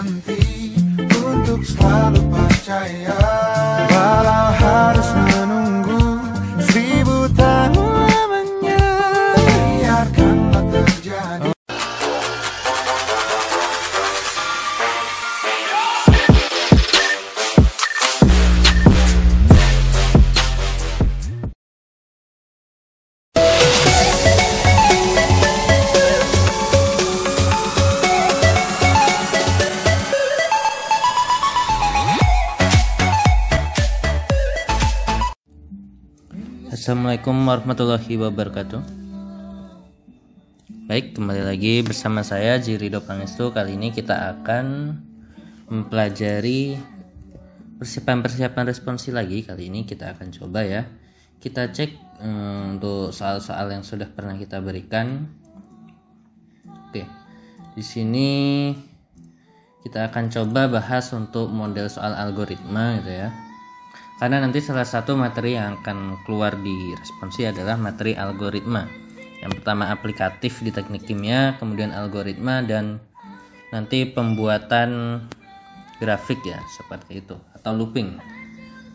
berhenti untuk selalu percaya, walau harus menunggu 1000 tahun lamanya. Biarkanlah terjadi. Assalamualaikum warahmatullahi wabarakatuh. Baik, kembali lagi bersama saya Jirido Pangestu. Kali ini kita akan mempelajari persiapan responsi lagi. Kali ini kita akan coba ya. Kita cek untuk soal-soal yang sudah pernah kita berikan. Oke. Di sini kita akan coba bahas untuk model soal algoritma gitu ya. Karena nanti salah satu materi yang akan keluar di responsi adalah materi algoritma. Yang pertama aplikatif di teknik kimia, kemudian algoritma, dan nanti pembuatan grafik ya, seperti itu, atau looping.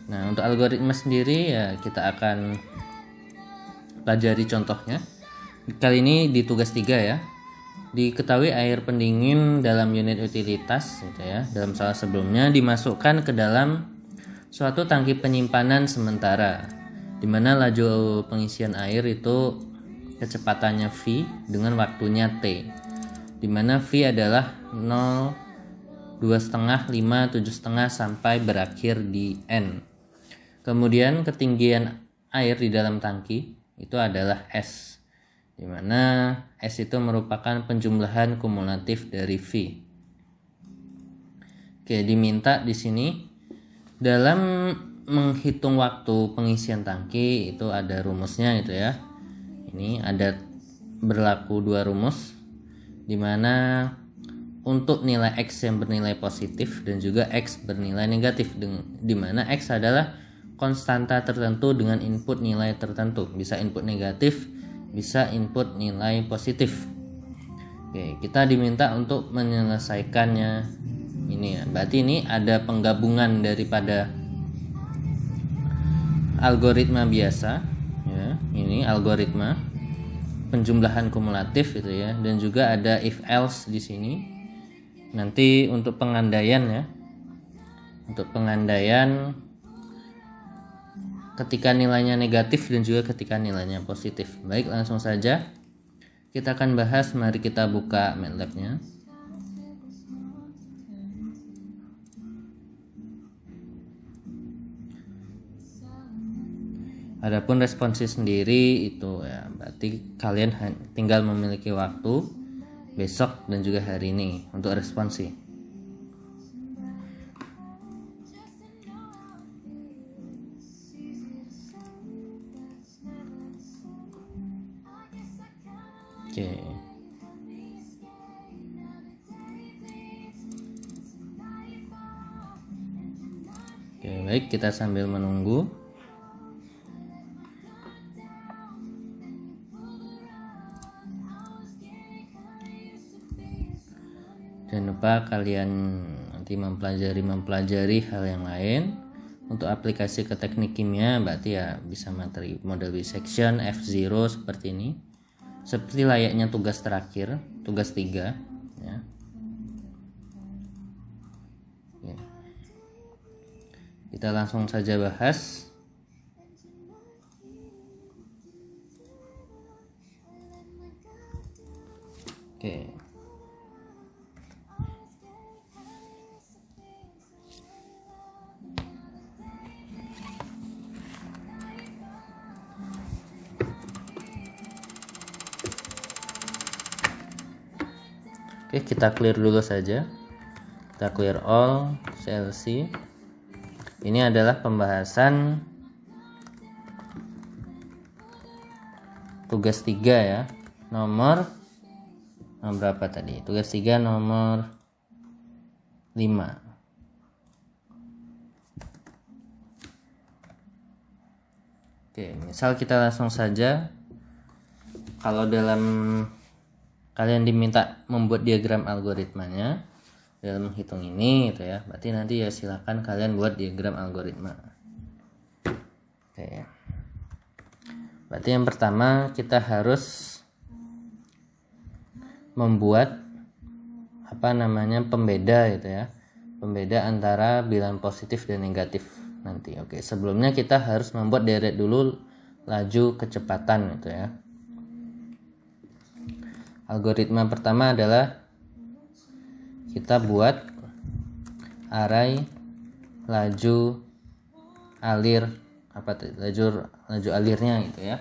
Nah, untuk algoritma sendiri ya kita akan pelajari contohnya. Kali ini di tugas 3 ya. Diketahui air pendingin dalam unit utilitas gitu ya. Dalam soal sebelumnya dimasukkan ke dalam suatu tangki penyimpanan sementara, di mana laju pengisian air itu kecepatannya V dengan waktunya T, di mana V adalah 0, 2,5, 5, 7,5 sampai berakhir di N. Kemudian ketinggian air di dalam tangki itu adalah S, di mana S itu merupakan penjumlahan kumulatif dari V. Oke, diminta di sini dalam menghitung waktu pengisian tangki itu ada rumusnya gitu ya. Ini ada berlaku 2 rumus, dimana untuk nilai X yang bernilai positif dan juga X bernilai negatif, dimana X adalah konstanta tertentu dengan input nilai tertentu, bisa input negatif, bisa input nilai positif. Oke, kita diminta untuk menyelesaikannya ini ya. Berarti ini ada penggabungan daripada algoritma biasa ya, ini algoritma penjumlahan kumulatif gitu ya, dan juga ada if else di sini. Nanti untuk pengandaian ya. Untuk pengandaian ketika nilainya negatif dan juga ketika nilainya positif. Baik, langsung saja kita akan bahas. Mari kita buka MATLAB-nya. Adapun responsi sendiri itu ya berarti kalian tinggal memiliki waktu besok dan juga hari ini untuk responsi. Oke. Oke, baik, kita sambil menunggu. Jangan lupa kalian nanti mempelajari hal yang lain. Untuk aplikasi ke teknik kimia berarti ya bisa materi model bisection, F0 seperti ini. Seperti layaknya tugas terakhir, tugas 3 ya. Oke. Kita langsung saja bahas. Oke. Oke, kita clear dulu saja. Kita clear all CLC. Ini adalah pembahasan tugas 3 ya. Nomor berapa tadi? Tugas 3 nomor 5. Oke, misal kita langsung saja. Kalau dalam kalian diminta membuat diagram algoritmanya, dalam menghitung ini gitu ya. Berarti nanti ya silakan kalian buat diagram algoritma. Oke. Berarti yang pertama kita harus membuat pembeda gitu ya. Pembeda antara bilangan positif dan negatif nanti. Oke, sebelumnya kita harus membuat deret dulu laju kecepatan gitu ya. Algoritma pertama adalah kita buat array laju alirnya gitu ya.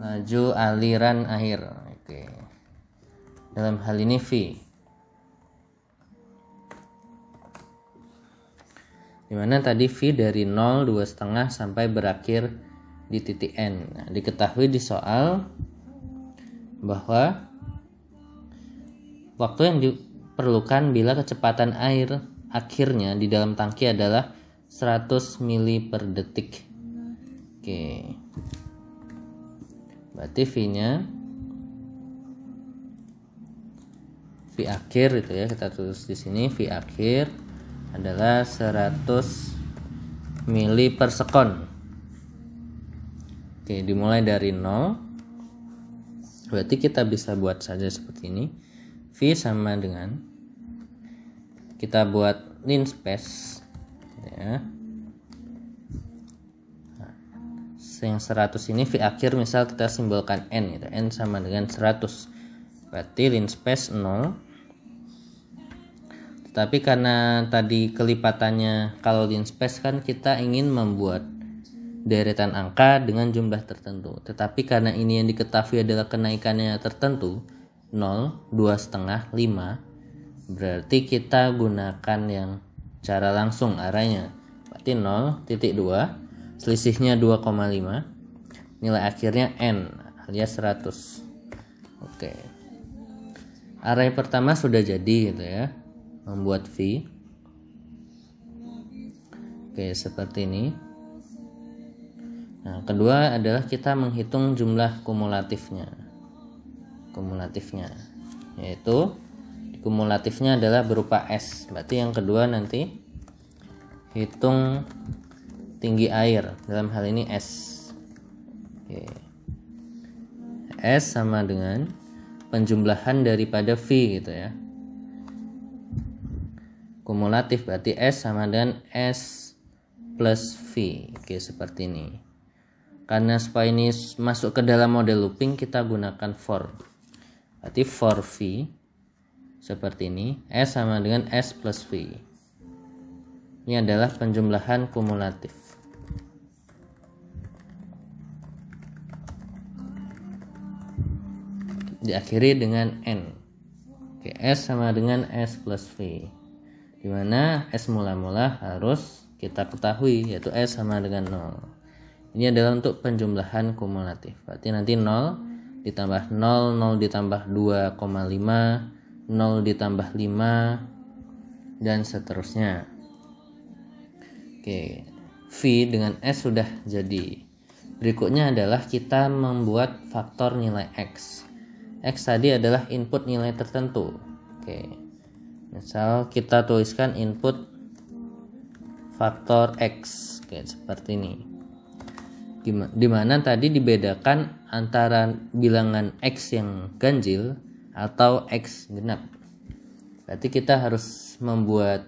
Laju aliran air. Oke. Dalam hal ini V. Dimana tadi V dari 0, 2,5 sampai berakhir di titik N. Nah, diketahui di soal bahwa waktu yang diperlukan bila kecepatan air akhirnya di dalam tangki adalah 100 mili per detik. Oke. Berarti V-nya V akhir itu ya, kita tulis di sini V akhir adalah 100 mili per sekon. Oke, dimulai dari 0. Berarti kita bisa buat saja seperti ini. V sama dengan kita buat linspace ya. Nah, yang 100 ini V akhir misal kita simbolkan N gitu. N sama dengan 100. Berarti linspace 0. Tapi karena tadi kelipatannya, kalau linspace kan kita ingin membuat deretan angka dengan jumlah tertentu. Tetapi karena ini yang diketahui adalah kenaikannya tertentu 0, 2,5, 5, berarti kita gunakan yang cara langsung arahnya. Berarti 0,2, selisihnya 2,5, nilai akhirnya N alias 100. Oke. Array pertama sudah jadi gitu ya. Membuat V. Oke, seperti ini. Nah, kedua adalah kita menghitung jumlah kumulatifnya. Yaitu kumulatifnya adalah berupa S. Berarti yang kedua nanti hitung tinggi air, dalam hal ini S. Oke. S sama dengan penjumlahan daripada V gitu ya. Kumulatif berarti S sama dengan S plus V. Oke, seperti ini. Karena supaya ini masuk ke dalam model looping, kita gunakan for. Berarti for V seperti ini. S sama dengan S plus V. Ini adalah penjumlahan kumulatif. Diakhiri dengan N. Oke, S sama dengan S plus V. Dimana S mula-mula harus kita ketahui, yaitu S sama dengan 0. Ini adalah untuk penjumlahan kumulatif. Berarti nanti 0 ditambah 0, 0 ditambah 2,5, 0 ditambah 5, dan seterusnya. Oke, V dengan S sudah jadi. Berikutnya adalah kita membuat faktor nilai X. X tadi adalah input nilai tertentu. Oke. Misal kita tuliskan input faktor X. Oke, seperti ini. Dimana tadi dibedakan antara bilangan X yang ganjil atau X genap. Berarti kita harus membuat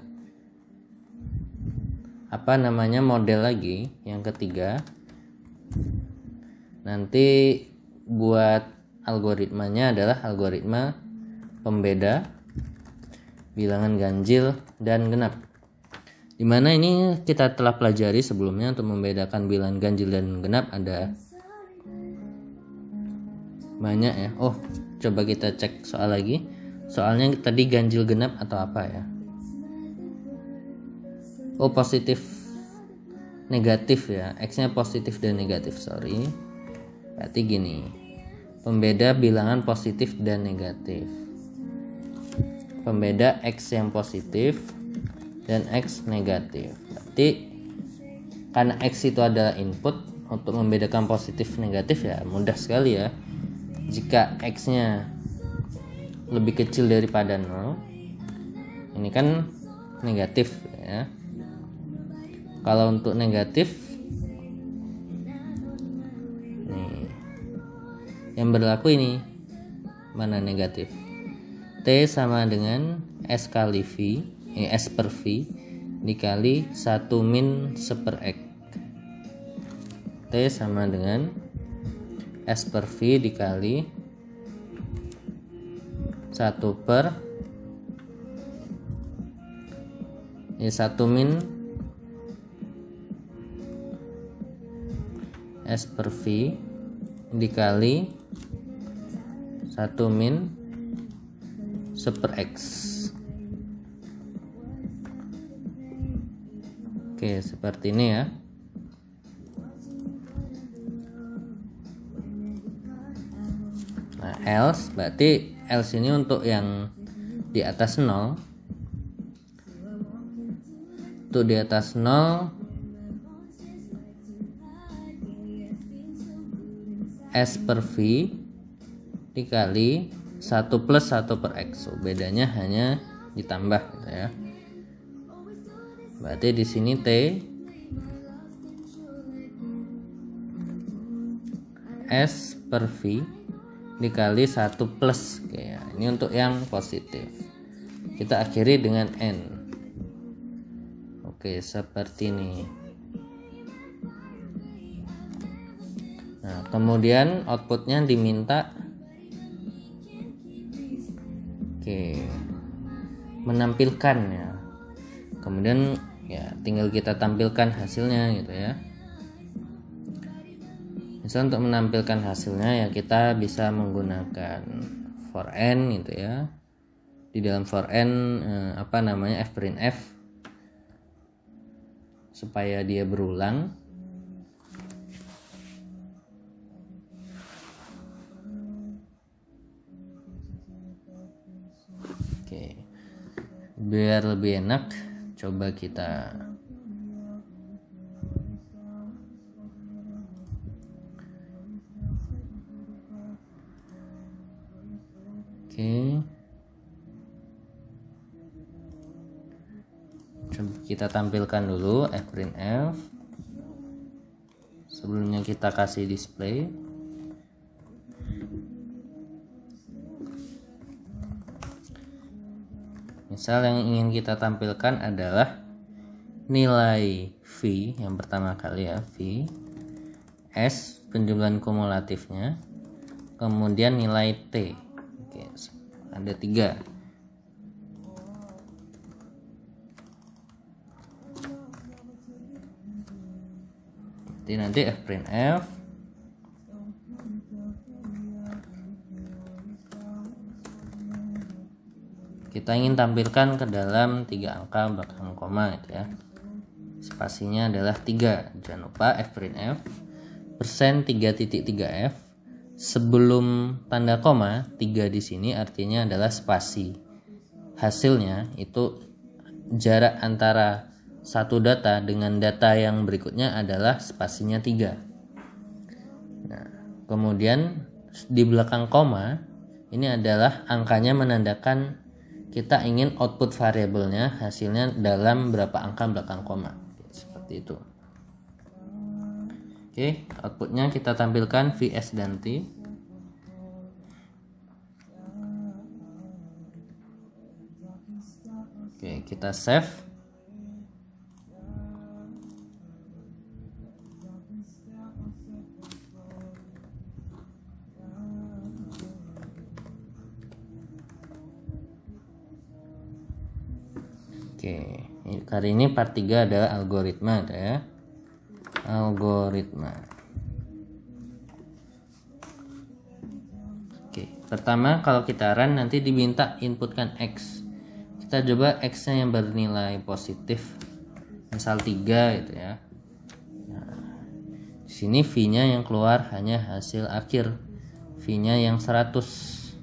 model lagi yang ketiga. Nanti buat algoritmanya adalah algoritma pembeda bilangan ganjil dan genap. Dimana ini kita telah pelajari sebelumnya. Untuk membedakan bilangan ganjil dan genap ada banyak ya. Oh, coba kita cek soal lagi. Soalnya tadi ganjil genap atau apa ya? Oh, positif negatif ya. X-nya positif dan negatif, sorry. Berarti gini. Pembeda bilangan positif dan negatif. Pembeda X yang positif dan X negatif. Berarti karena X itu adalah input, untuk membedakan positif negatif ya mudah sekali ya. Jika X nya lebih kecil daripada 0, ini kan negatif ya. Kalau untuk negatif nih, yang berlaku ini mana negatif? T sama dengan S kali V, S per V dikali 1 min 1/X. T sama dengan S per V dikali 1 per 1 min S per V dikali 1 min 1/X. Oke, seperti ini ya. Nah, else berarti else ini untuk yang di atas 0. Untuk di atas 0 S per V dikali 1 plus 1 per X. So, bedanya hanya ditambah gitu ya. Berarti di sini T S per V dikali 1 plus. Oke, ya. Ini untuk yang positif. Kita akhiri dengan N. Oke, seperti ini. Nah, kemudian outputnya diminta menampilkan ya. Kemudian ya tinggal kita tampilkan hasilnya gitu ya. Misal untuk menampilkan hasilnya ya kita bisa menggunakan for n gitu ya. Di dalam for n fprintf supaya dia berulang. Oke. Biar lebih enak, coba kita coba kita tampilkan dulu fprintf. Sebelumnya kita kasih display. Misal yang ingin kita tampilkan adalah nilai V yang pertama kali ya, V, S penjumlahan kumulatifnya, kemudian nilai T. Oke, ada 3. Jadi nanti fprintf kita ingin tampilkan ke dalam 3 angka belakang koma gitu ya. Spasinya adalah 3. Jangan lupa fprintf %3.3f sebelum tanda koma 3 di sini artinya adalah spasi. Hasilnya itu jarak antara satu data dengan data yang berikutnya adalah spasinya 3. Nah, kemudian di belakang koma ini adalah angkanya menandakan kita ingin output variabelnya hasilnya dalam berapa angka belakang koma. Seperti itu. Oke, outputnya kita tampilkan VS dan T. Oke, kita save. Oke, kali ini part 3 adalah algoritma ya. Algoritma. Oke, pertama kalau kita run nanti diminta inputkan X. Kita coba X-nya yang bernilai positif. Misal 3 gitu ya. Nah, di sini V-nya yang keluar hanya hasil akhir. V-nya yang 100.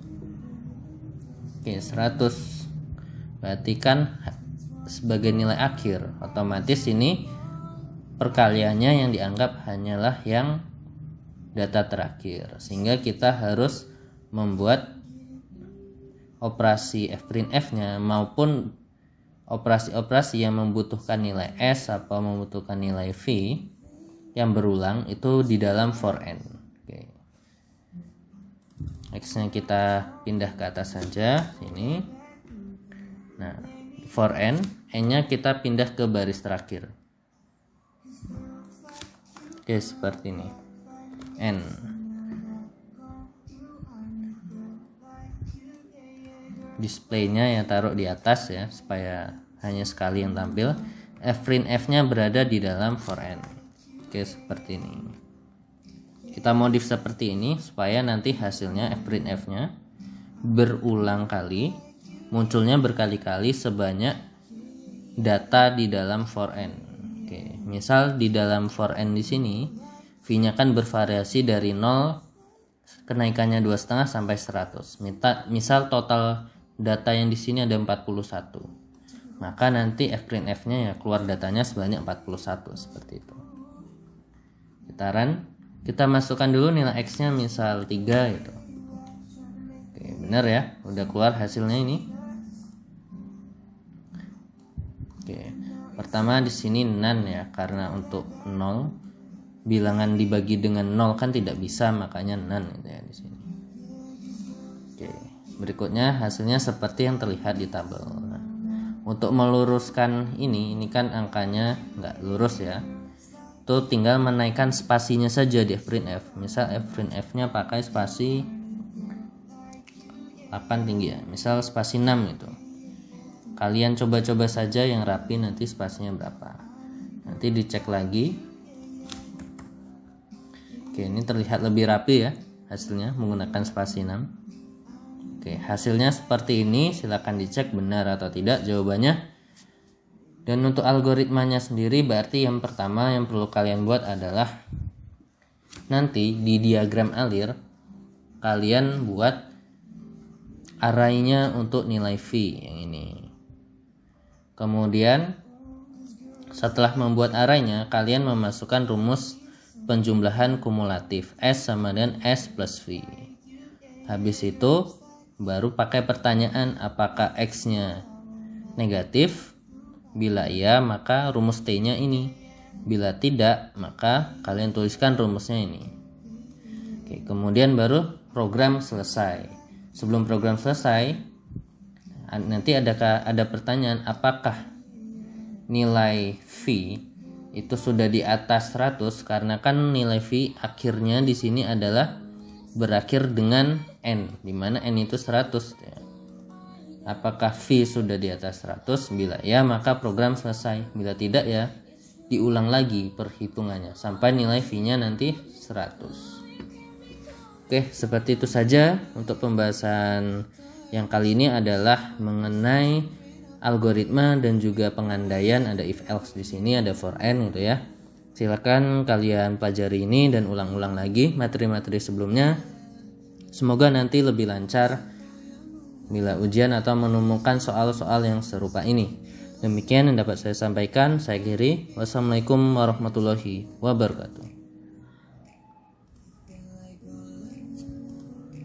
Oke, 100. Berarti kan sebagai nilai akhir, otomatis ini perkaliannya yang dianggap hanyalah yang data terakhir, sehingga kita harus membuat operasi fprintf-nya maupun operasi-operasi yang membutuhkan nilai S atau membutuhkan nilai V yang berulang itu di dalam for n. Oke. X-nya kita pindah ke atas saja ini. Nah, for n-nya kita pindah ke baris terakhir. Oke, seperti ini. N. Displaynya ya taruh di atas ya supaya hanya sekali yang tampil. Fprintf-nya berada di dalam for n. Oke, seperti ini. Kita modif seperti ini supaya nanti hasilnya fprintf-nya berulang kali, munculnya berkali-kali sebanyak data di dalam for n. Oke, misal di dalam for n di sini V-nya kan bervariasi dari 0 kenaikannya 2,5 sampai 100. Misal total data yang di sini ada 41. Maka nanti fprintf-nya ya keluar datanya sebanyak 41 seperti itu. Kita run, kita masukkan dulu nilai X-nya misal 3 gitu. Oke, benar ya, udah keluar hasilnya ini. Oke, pertama di sini none ya, karena untuk 0 bilangan dibagi dengan 0 kan tidak bisa, makanya none gitu ya di sini. Oke, berikutnya hasilnya seperti yang terlihat di tabel. Nah, untuk meluruskan ini kan angkanya nggak lurus ya. Itu tinggal menaikkan spasinya saja di fprintf. Misal fprintf-nya pakai spasi 8 tinggi ya, misal spasi 6 itu. Kalian coba-coba saja yang rapi nanti spasinya berapa. Nanti dicek lagi. Oke, ini terlihat lebih rapi ya hasilnya menggunakan spasi 6. Oke, hasilnya seperti ini. Silakan dicek benar atau tidak jawabannya. Dan untuk algoritmanya sendiri berarti yang pertama yang perlu kalian buat adalah nanti di diagram alir kalian buat array-nya untuk nilai V yang ini. Kemudian setelah membuat array-nya kalian memasukkan rumus penjumlahan kumulatif S sama dengan S plus V. Habis itu baru pakai pertanyaan apakah X-nya negatif. Bila iya maka rumus T-nya ini. Bila tidak maka kalian tuliskan rumusnya ini. Oke, kemudian baru program selesai. Sebelum program selesai nanti ada pertanyaan apakah nilai V itu sudah di atas 100, karena kan nilai V akhirnya di sini adalah berakhir dengan N, di mana N itu 100 ya. Apakah V sudah di atas 100? Bila ya maka program selesai. Bila tidak ya diulang lagi perhitungannya sampai nilai V-nya nanti 100. Oke, seperti itu saja untuk pembahasan yang kali ini adalah mengenai algoritma dan juga pengandaian. Ada if else di sini, ada for n gitu ya. Silakan kalian pelajari ini dan ulang-ulang lagi materi-materi sebelumnya. Semoga nanti lebih lancar bila ujian atau menemukan soal-soal yang serupa ini. Demikian yang dapat saya sampaikan. Saya Giri. Wassalamualaikum warahmatullahi wabarakatuh.